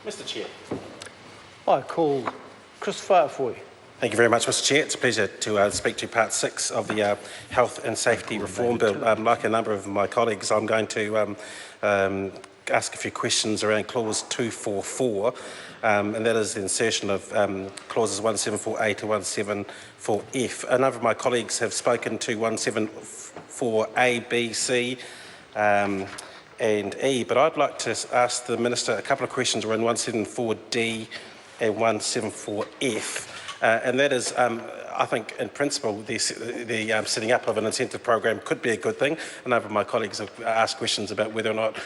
Mr Chair. I call Chris Farfoy. Thank you very much, Mr Chair. It's a pleasure to speak to Part 6 of the Health and Safety Reform Bill. Like a number of my colleagues, I'm going to ask a few questions around Clause 244, and that is the insertion of Clauses 174A to 174F. A number of my colleagues have spoken to 174A, B, C, and E, but I'd like to ask the Minister a couple of questions around 174D and 174F. And that is, I think, in principle, the setting up of an incentive program could be a good thing. A number of my colleagues have asked questions about whether or not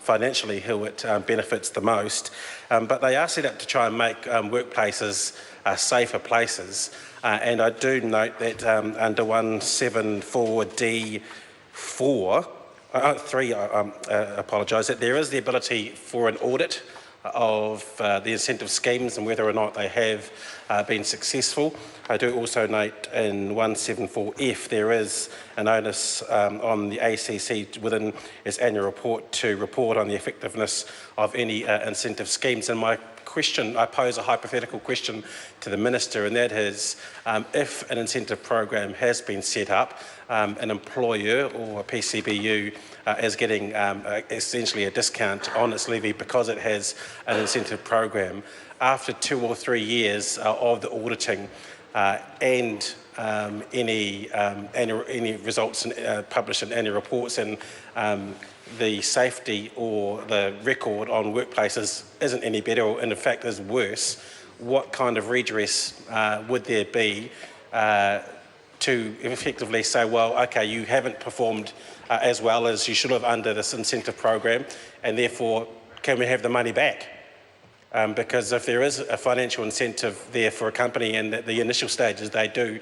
financially who it benefits the most. But they are set up to try and make workplaces safer places. And I do note that under 174D4, 3, apologise, that there is the ability for an audit of the incentive schemes and whether or not they have been successful. I do also note in 174F there is an onus on the ACC within its annual report to report on the effectiveness of any incentive schemes. And my question, I pose a hypothetical question to the Minister, and that is, if an incentive program has been set up, an employer or a PCBU is getting essentially a discount on its levy because it has an incentive program, after 2 or 3 years of the auditing and any results published in annual reports and the safety or the record on workplaces isn't any better, or in fact is worse, what kind of redress would there be to effectively say, well, okay, you haven't performed as well as you should have under this incentive program, and therefore can we have the money back? Because if there is a financial incentive there for a company and at the initial stages they do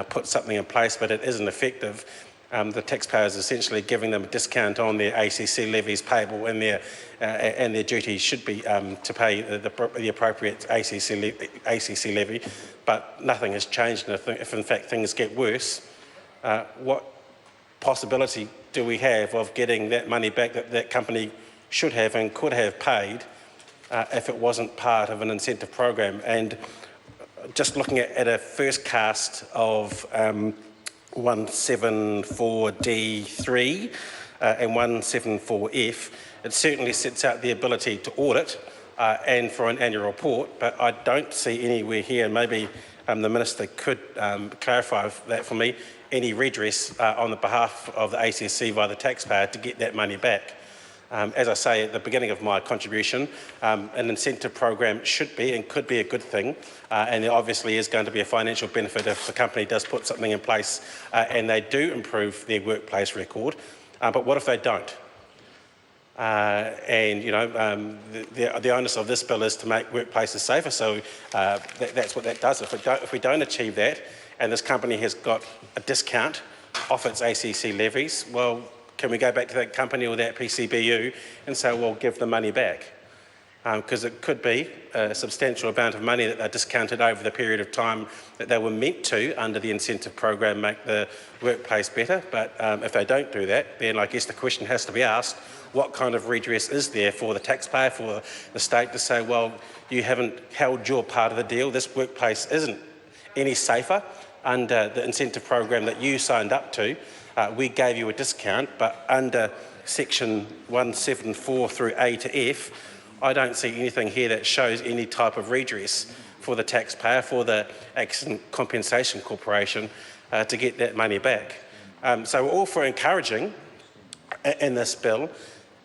put something in place but it isn't effective, the taxpayer is essentially giving them a discount on their ACC levies payable, and their duty should be to pay the appropriate ACC levy, but nothing has changed. And if in fact things get worse, what possibility do we have of getting that money back that that company should have and could have paid if it wasn't part of an incentive program? And just looking at a first cast of 174D3 and 174F, it certainly sets out the ability to audit and for an annual report, but I don't see anywhere here, and maybe the Minister could clarify that for me, any redress on the behalf of the ACC via the taxpayer to get that money back. As I say at the beginning of my contribution, an incentive program should be and could be a good thing, and there obviously is going to be a financial benefit if the company does put something in place and they do improve their workplace record. But what if they don't? And you know, the onus of this bill is to make workplaces safer, so that's what that does. If we don't achieve that, and this company has got a discount off its ACC levies, well, can we go back to that company or that PCBU and say, well, give the money back? Because it could be a substantial amount of money that they're discounted over the period of time that they were meant to, under the incentive program, make the workplace better. But if they don't do that, then I guess the question has to be asked, what kind of redress is there for the taxpayer, for the state to say, well, you haven't held your part of the deal, this workplace isn't any safer under the incentive program that you signed up to. We gave you a discount, but under section 174 through A to F, I don't see anything here that shows any type of redress for the taxpayer, for the Accident Compensation Corporation to get that money back. So we're all for encouraging in this bill,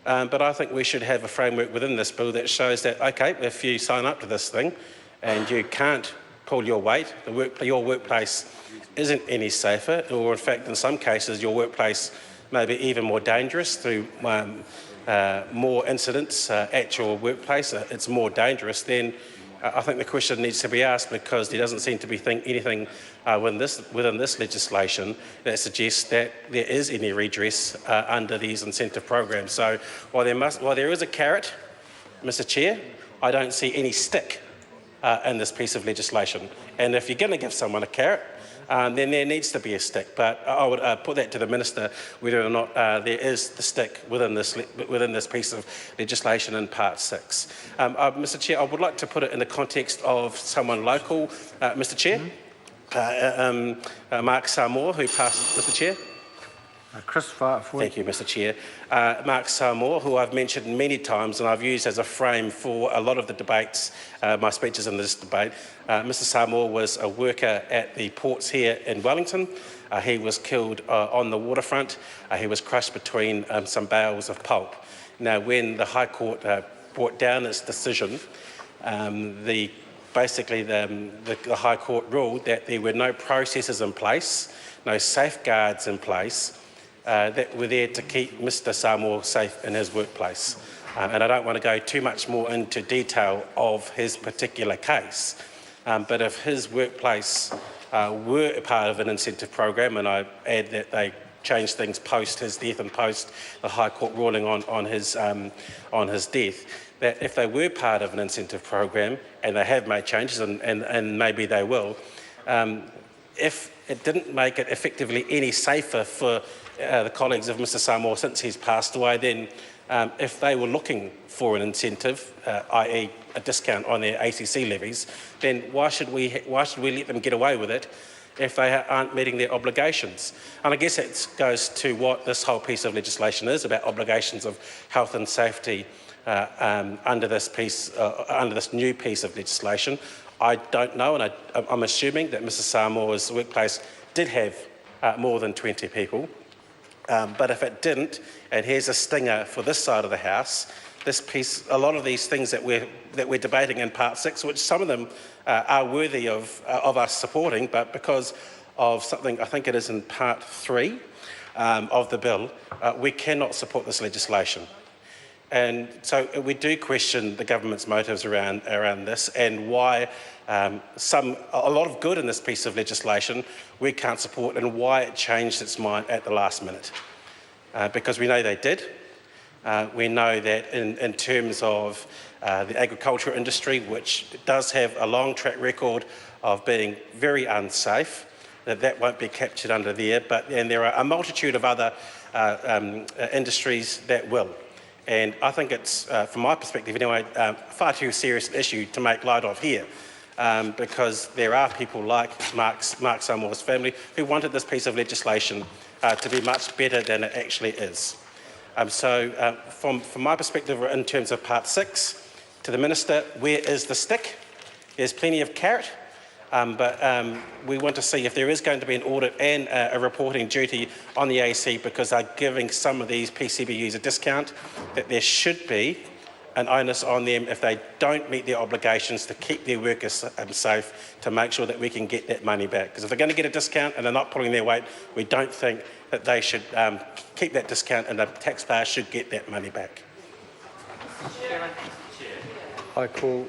but I think we should have a framework within this bill that shows that, okay, if you sign up to this thing and you can't pull your weight, your workplace isn't any safer, or in fact in some cases your workplace may be even more dangerous through more incidents at your workplace, it's more dangerous, then I think the question needs to be asked, because there doesn't seem to be anything within this legislation that suggests that there is any redress under these incentive programs. So while there is a carrot, Mr Chair, I don't see any stick in this piece of legislation. And if you're going to give someone a carrot, then there needs to be a stick. But I would put that to the Minister, whether or not there is the stick within this piece of legislation in Part 6. Mr Chair, I would like to put it in the context of someone local, Mr Chair. Mark Samoa, who passed, Mr Chair. Thank you, Mr Chair. Mark Samoa, who I've mentioned many times and I've used as a frame for a lot of the debates, my speeches in this debate. Mr Samoa was a worker at the ports here in Wellington. He was killed on the waterfront. He was crushed between some bales of pulp. Now, when the High Court brought down its decision, basically the High Court ruled that there were no processes in place, no safeguards in place that were there to keep Mr Samoa safe in his workplace. And I don't want to go too much more into detail of his particular case, but if his workplace were part of an incentive program, and I add that they changed things post his death and post the High Court ruling on his death, that if they were part of an incentive program, and they have made changes, and maybe they will, if it didn't make it effectively any safer for the colleagues of Mr Samoa since he's passed away, then if they were looking for an incentive, i.e. a discount on their ACC levies, then why should we let them get away with it if they aren't meeting their obligations? And I guess it goes to what this whole piece of legislation is about, obligations of health and safety under this new piece of legislation. I don't know, and I'm assuming that Mr Samoa's workplace did have more than 20 people. But if it didn't, and here's a stinger for this side of the House, this piece, a lot of these things that we're debating in Part 6, which some of them are worthy of us supporting, but because of something, I think it is in Part 3 of the bill, we cannot support this legislation. And so we do question the government's motives around this, and why a lot of good in this piece of legislation we can't support, and why it changed its mind at the last minute. Because we know they did. We know that in terms of the agricultural industry, which does have a long track record of being very unsafe, that won't be captured under there. And there are a multitude of other industries that will. And I think it's, from my perspective anyway, far too serious an issue to make light of here, because there are people like Mark Samoa's family who wanted this piece of legislation to be much better than it actually is. So from my perspective, in terms of Part 6, to the Minister, where is the stick? There's plenty of carrot. But we want to see if there is going to be an audit and a reporting duty on the AC, because they're giving some of these PCBUs a discount, that there should be an onus on them if they don't meet their obligations to keep their workers safe, to make sure that we can get that money back. Because if they're going to get a discount and they're not pulling their weight, we don't think that they should keep that discount, and the taxpayer should get that money back. I call